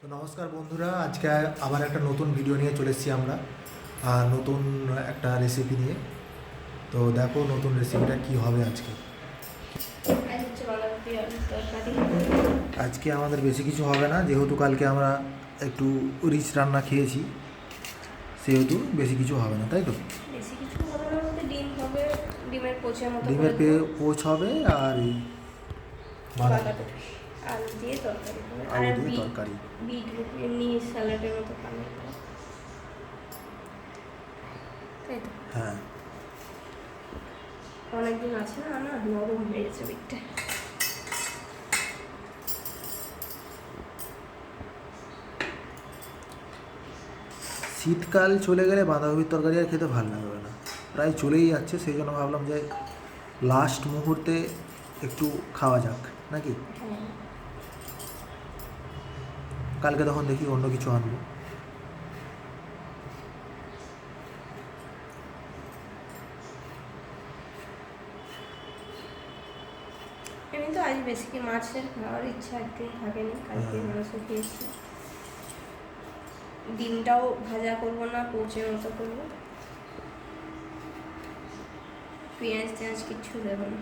তো নমস্কার বন্ধুরা, আজকে আবার একটা নতুন ভিডিও নিয়ে চলে এসেছি আমরা নতুন একটা রেসিপি নিয়ে। তো দেখো নতুন রেসিপিটা কি হবে আজকে। আজকে আমাদের বেশি কিছু হবে না, যেহেতু কালকে আমরা একটু রিচ রান্না খেয়েছি, সেহেতু বেশি কিছু হবে না, তাই তো? বেশি কিছু হবে না বলতে ডিম হবে, ডিমের পোচ হবে আর এই বাঁধাকপি আলু দিয়ে তরকারি হবে, আর তরকারি বিট এমনি স্যালাডের মতো বানানো, তাই তো? হ্যাঁ, অনেকদিন আছে না, নরম হয়ে গেছে বিটটা। শীতকাল চলে গেলে বাঁধাকপির তরকারি আর খেতে ভালো লাগবে না, প্রায় চলেই যাচ্ছে। সেই জন্য ভাবলাম যে লাস্ট মুহূর্তে একটু খাওয়া যাক নাকি। কালকে তখন দেখি অন্য কিছু আনবো। এমনি তো আজ বেশি কি মাছের খাওয়ার ইচ্ছা একটু থাকেনি, কালকে মাংস খেয়েছি। ডিমটাও ভাজা করবো না, পোচের মতো করবো, পেঁয়াজ টেঁয়াজ কিচ্ছু দেবো না।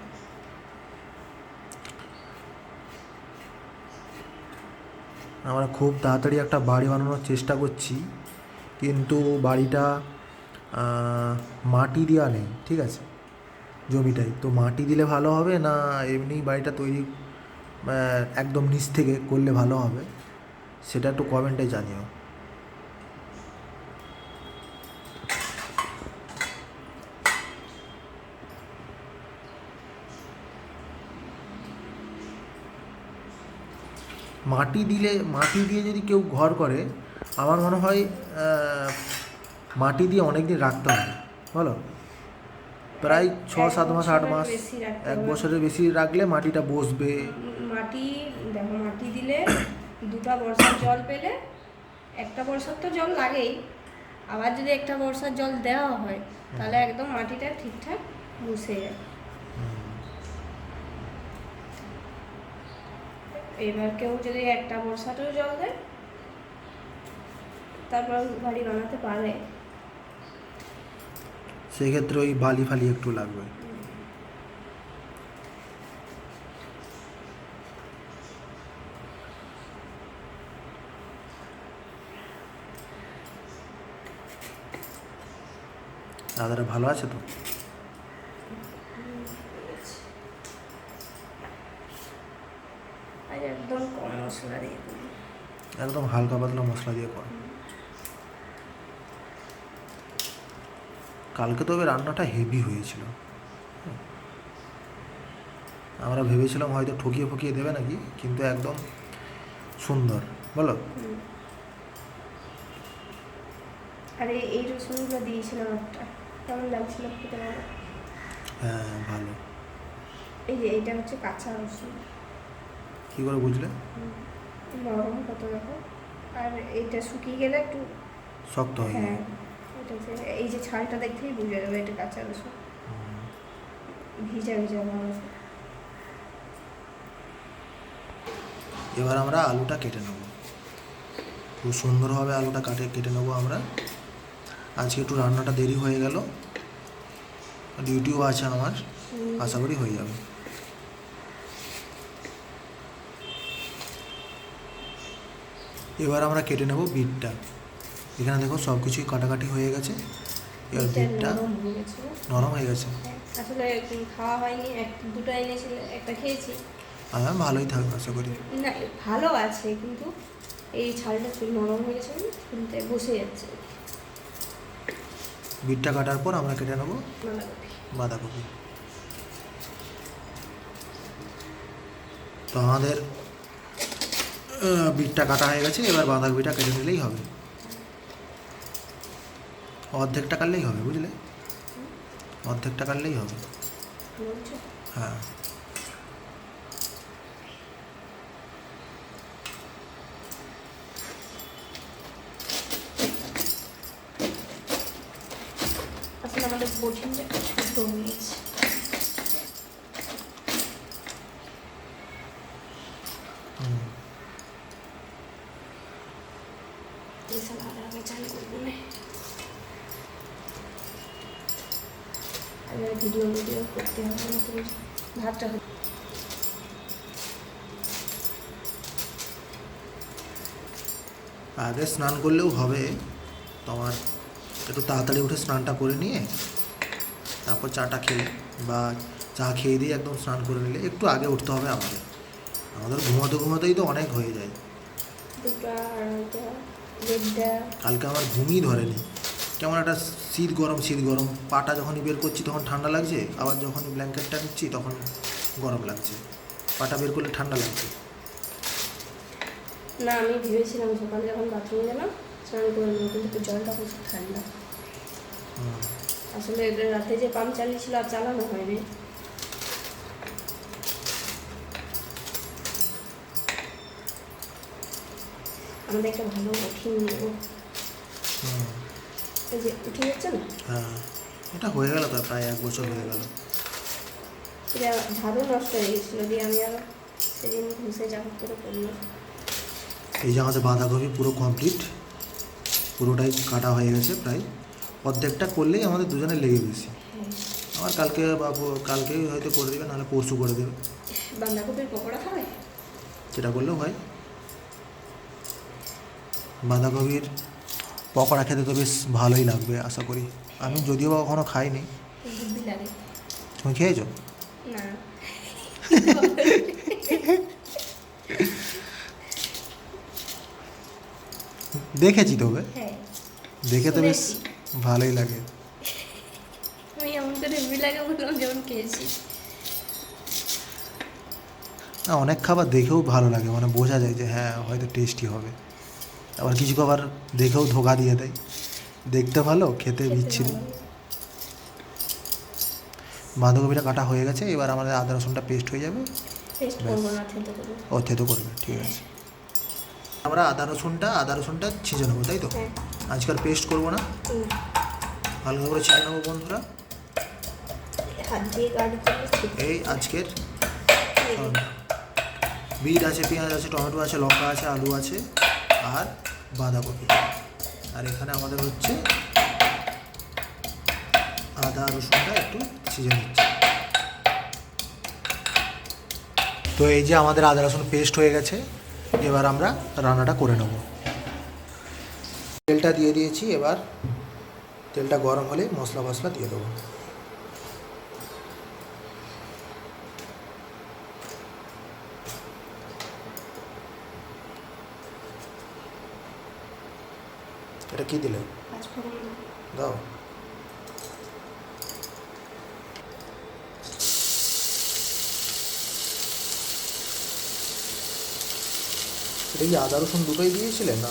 আমরা খুব তাড়াতাড়ি একটা বাড়ি বানানোর চেষ্টা করছি, কিন্তু বাড়িটা মাটি দেওয়া নেই, ঠিক আছে? জমিটাই তো মাটি দিলে ভালো হবে না এমনি বাড়িটা তৈরি একদম নিচ থেকে করলে ভালো হবে, সেটা একটু কমেন্টে জানিও। মাটি দিয়ে যদি কেউ ঘর করে, আমার মনে হয় মাটি দিয়ে অনেক দিন রাখতে হবে, বলো? প্রায় 6-7 মাস 8 মাস, 1 বছরের বেশি রাখলে মাটিটা বসবে। মাটি দেখো, মাটি দিলে 2টা বর্ষার জল পেলে, একটা বর্ষার তো জল লাগেই, আবার যদি একটা বর্ষার জল দেওয়া হয় তাহলে একদম মাটিটা ঠিকঠাক বসে যায়। এবার কেউ যদি একটা বর্ষাতেও জল দেয়, তারপর বাড়ি বানাতে পারে। সেক্ষেত্রে ওই বালি ফালি একটু লাগবে। দাদারা ভালো আছে তো? একদম কম মশলা দিয়ে করি, একদম হালকা পাতলা মশলা দিয়ে কর। কালকে তবে রান্নাটা হেভি হয়েছিল। আমরা ভেবেছিলাম হয়তো ঠকিয়ে ফকিয়ে দেবে নাকি, কিন্তু একদম সুন্দর, বলো? আরে এই রসুনগুলো দিয়েছিলাম একটা, কেমন লাগছিল খেতে? হ্যাঁ, ভালো। এই যে এইটা হচ্ছে কাঁচা রসুন। কী করে বুঝলে? নরম কত রকম, আর এইটা শুকিয়ে গেলে একটু শক্ত হয়ে যায়। হ্যাঁ, এটা যে এই যে ছালটা দেখলেই বুঝে যাবে এটা কাঁচা রসুন, ভিজা ভিজা ভাব আছে। এবার আমরা আলুটা কেটে নেব, খুব সুন্দরভাবে আলুটা কেটে নেবো আমরা। আজকে একটু রান্নাটা দেরি হয়ে গেল, ডিউটিও আছে আমার, আশা করি হয়ে যাবে। এবার আমরা কেটে নেব বিটটা। এখানে দেখো সব কিছুই কাটাকাটি হয়ে গেছে। এবার বিটটা নরম হয়ে গেছে। আসলে খাওয়া হয়নি, দুটো এনেছিল, একটা খেয়েছি। হ্যাঁ, ভালোই থাকবে আশা করি। না, ভালো আছে, কিন্তু এই ছালটা নরম হয়ে গেছে, খুলতে বসে যাচ্ছে। বিটটা কাটার পর আমরা কেটে নেব বাঁধাকপি। তো আমাদের বিটটা কাটা হয়ে গেছে, এবার বাঁধাকপিটা কেটে নিলেই হবে। অর্ধেকটা কাটলেই হবে, বুঝলে? অর্ধেকটা কাটলেই হবে। হ্যাঁ, আসলে আমাদের বোঝিনটা ছোট হয়ে গেছে। মশলা আদা চাল করবো না, ভিডিও করতে হবে না, তুমি ভাতটা আগে স্নান করলেও হবে, তোমার একটু তাড়াতাড়ি উঠে স্নানটা করে নিয়ে তারপর চাটা খেলে বা চা খেয়ে দিয়ে একদম স্নান করে নিলে একটু আগে উঠতে হবে আমাদের ঘুমাতে ঘুমাতেই তো অনেক হয়ে যায়। 2টা 2:30 কালকে আমার ঘুমই ধরেনি, কেমন একটা শীত গরম পাটা যখনই বের করছি তখন ঠান্ডা লাগছে, আবার যখন ব্ল্যাঙ্কেটটা নিচ্ছি তখন গরম লাগছে, পাটা বের করলে ঠান্ডা লাগছে। না আমি ভেবেছিলাম সকালে যখন বাথরুমে গেলাম স্নান করে নেবো, কিন্তু জলটা প্রচুর ঠান্ডা। আসলে রাতে যে পাম্প চালিয়েছিল আর চালানো হয়নি। আমাদের একটা ভালো কঠিন নেবো, এই যে উঠে যাচ্ছে না। হ্যাঁ, এটা হয়ে গেল তো, প্রায় 1 বছর হয়ে গেল। এটা ঝাড়ু নষ্ট হয়ে গেছিলো, দিয়ে আমি আরও সেদিন ঘুষে যা করে করলাম। এই যে আমাদের বাঁধাকপি পুরো কমপ্লিট, পুরোটাই কাটা হয়ে গেছে, প্রায় অর্ধেকটা করলেই আমাদের দুজনে লেগে বেশি। আমার কালকেই হয়তো করে দেবে, নাহলে পরশু করে দেবে। বাঁধাকপির পকোড়া খাবে? সেটা করলেও হয়। বাঁধাকপির পকোড়া খেতে তো বেশ ভালোই লাগবে আশা করি। আমি যদিও বা কখনো খাইনি। হেব্বি লাগে। তুমি খেয়েছো? না। দেখেছি তবে, হ্যাঁ দেখে তো বেশ ভালোই লাগে। আমি এমন করে হেব্বি লাগে বললাম যেমন খেয়েছি। না, অনেক খাবার দেখেও ভালো লাগে, মানে বোঝা যায় যে হ্যাঁ হয়তো টেস্টি হবে। আবার কিছু খাবার দেখেও ধোকা দিয়ে দেয়, দেখতে ভালো খেতে বিচ্ছিরি। বাঁধাকপিটা কাটা হয়ে গেছে, এবার আমাদের আদা রসুনটা পেস্ট হয়ে যাবে। পেস্ট করব না, থেতো করব। ও থেতো করবে, ঠিক আছে। আমরা আদা রসুনটা ছিঁচে নেবো, তাই তো? আজকাল পেস্ট করবো না, হালকা করে ছিঁচে নেবো বন্ধুরা। হাত দিয়ে গাড়ি চালাচ্ছি। এই আজকের বিট আছে, পেঁয়াজ আছে, টমেটো আছে, লঙ্কা আছে, আলু আছে আর বাঁধাকপি। আর এখানে আমাদের হচ্ছে আদা রসুনটা একটু ছিঁচে নিচ্ছে। তো এই যে আমাদের আদা রসুন পেস্ট হয়ে গেছে, এবার আমরা রান্নাটা করে নেব। তেলটা দিয়ে দিয়েছি, এবার তেলটা গরম হলে মশলা দিয়ে দেবো। এটা কি দিলে? দাও। এটা কি আদা রসুন দুটোই দিয়েছিলে না?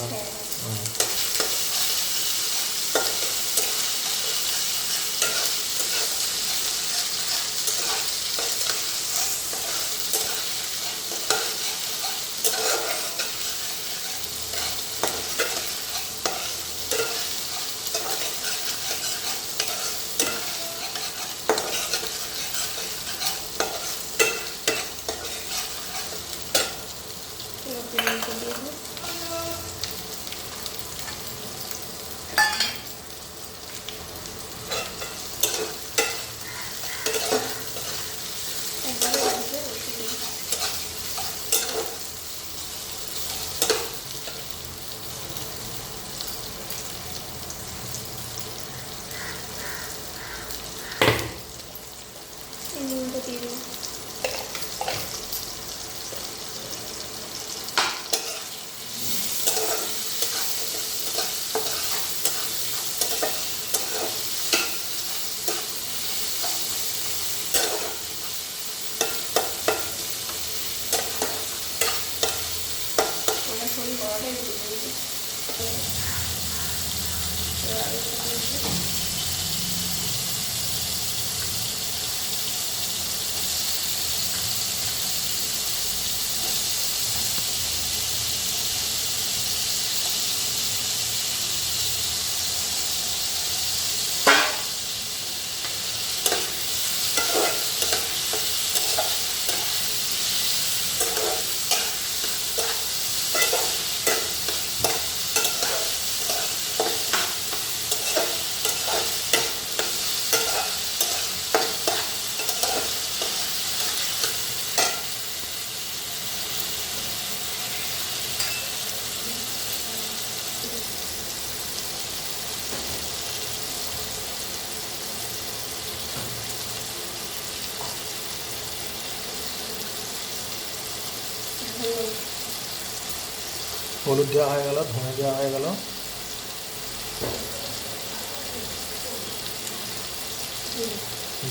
হলুদ দেওয়া হয়ে গেল, ধনে দেওয়া হয়ে গেল,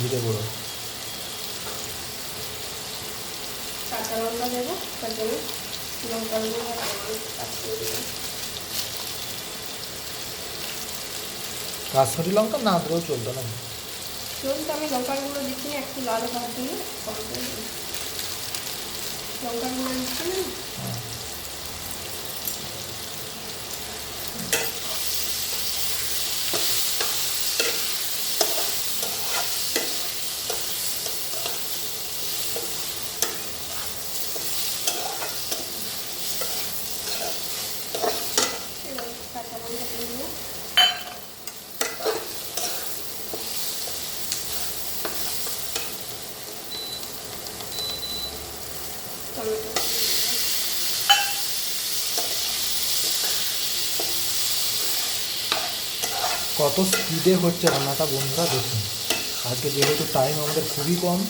জিরে গুঁড়ো, কাঁচা লঙ্কা দেবো, তার জন্য লঙ্কা গুঁড়ো কাশ্মীরি লঙ্কা না দিলেও চলতো না। চলতো, আমি লঙ্কার গুঁড়ো দিচ্ছি না, একটু লাল হওয়ার জন্য কম করে দিই। লঙ্কার গুঁড়ো দিচ্ছি না। কাঁচা লঙ্কা দিয়ে দেবো। টমেটো কত স্পিডে হচ্ছে রান্নাটা বন্ধুরা দেখুন। আজকে যেহেতু টাইম আমাদের খুবই কম,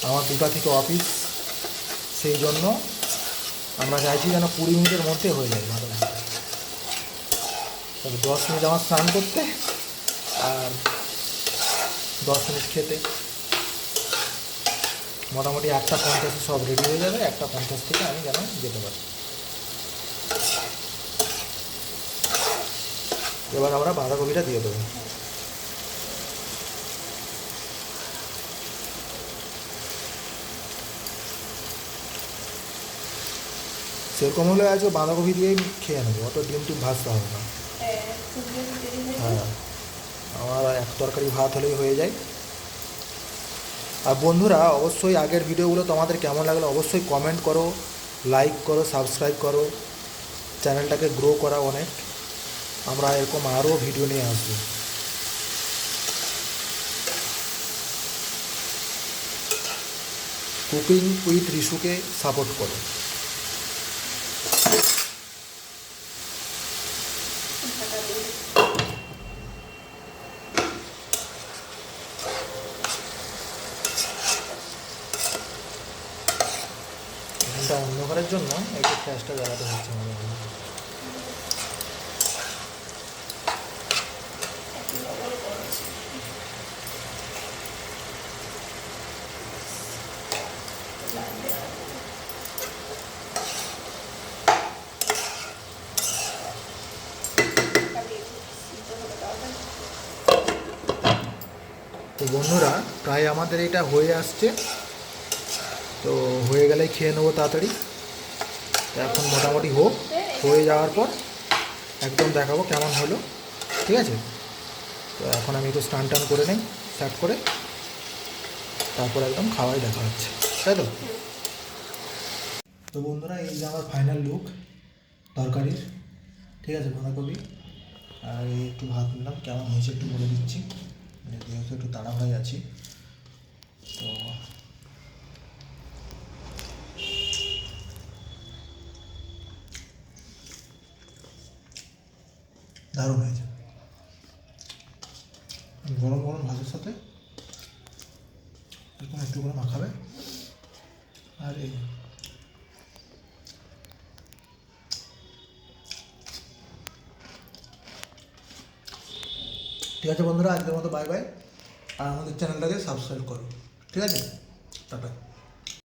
আমার 2টা থেকে অফিস, সেই জন্য আমরা চাইছি যেন 20 মিনিটের মধ্যে হয়ে যায় ভালোভাবে। তবে 10 মিনিট আমার স্নান করতে আর 10 মিনিট খেতে। মোটামুটি 1:50 সব রেডি হয়ে যাবে, 1:50 থেকে আমি যেন যেতে পারি। এবার আমরা বাঁধাকপিটা দিয়ে দেবো। সেরকম হলে আজকে বাঁধাকপি দিয়েই খেয়ে নেবো, অত ডিম টিম ভাজতে হবে না। হ্যাঁ, আমার এক তরকারি ভাত হলেই হয়ে যায়। আর বন্ধুরা অবশ্যই আগের ভিডিওগুলো তোমাদের কেমন লাগলো অবশ্যই কমেন্ট করো, লাইক করো, সাবস্ক্রাইব করো, চ্যানেলটাকে গ্রো করা অনেক। আমরা এরকম আরও ভিডিও নিয়ে আসবো। কুকিং উইথ রিসুকে সাপোর্ট করো। এখানটা অন্ধকারের জন্য একটু গ্যাসটা জ্বালাতে হচ্ছে আমাদের। তো বন্ধুরা প্রায় আমাদের এটা হয়ে আসছে, তো হয়ে গেলেই খেয়ে নেবো তাড়াতাড়ি। তো এখন মোটামুটি হয়ে যাওয়ার পর একদম দেখাবো কেমন হলো, ঠিক আছে? তো এখন আমি একটু স্নান টান করে নিই, স্টার্ট করে তারপর একদম খাওয়াই দেখা হচ্ছে, তাই তো? তো বন্ধুরা এই যে আমার ফাইনাল লুক তরকারির, ঠিক আছে? বাঁধাকপি আর এই একটু ভাত নিলাম, কেমন হয়েছে একটু বলে দিচ্ছি, যেহেতু একটু তাড়া হয়ে আছি। তো দারুণ হয়েছে, গরম গরম ভাতের সাথে এরকম একটু করে মাখাবে। আর এই ঠিক আছে বন্ধুরা, আজকের মতো বাই বাই। আর আমাদের চ্যানেলটাকে সাবস্ক্রাইব করো, ঠিক আছে? টাটা।